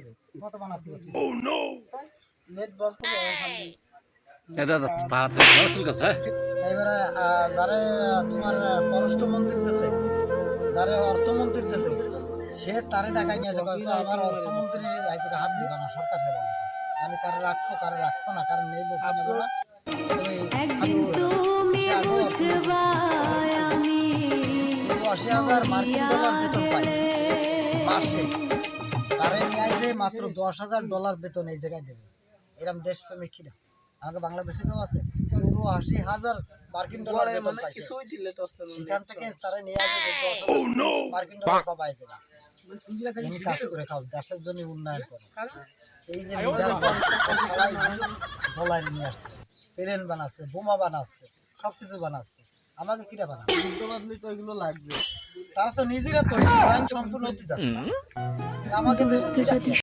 হবে, কত বানাতে হবে। নেট বলতে এটা ভারত ভালো চলছে। এবারে যারা তোমার পররাষ্ট্রমন্ত্রী দেশে, যারা অর্থমন্ত্রী দেশে, সে তারে ঢাকায় নিয়ে যাবে, আমার অর্থমন্ত্রী এই জায়গায় হাত দিবা না, সরকার দেবে বলেছে। আমি কারে রাখবো না, কারণ নেবো কি নেবো না, ওই হাত দিব না। সে আগে অর্থমন্ত্রী 80,000 মার্কিন ডলার বেতন পায় মাসে, তারে নিয়ে আইছে মাত্র $10,000 বেতন এই জায়গায় দেবে। এরকম দেশপ্রেমিক কিনা আমাকে বাংলাদেশে কেউ আছে? 80,000 মার্কিন ডলার বেতন পাইছে, কিছুই দিলে তো আছে না। সেখান থেকে তারা নিয়ে আসে 10,000 মার্কিন ডলার পাওয়া যায় না। এমনি কাজ করে খাও, দেশের জন্য উন্নয়ন করো। এই যে মিজান সবাই ডলার নিয়ে আসছে, প্লেন বানাচ্ছে, বোমা বানাচ্ছে, সবকিছু বানাচ্ছে, আমাকে কিরা বানাচ্ছে? যুদ্ধ বাদলি তো এগুলো লাগবে। তারা তো নিজেরা তো স্বয়ং সম্পূর্ণ হতে যাচ্ছে, আমাকে দেশে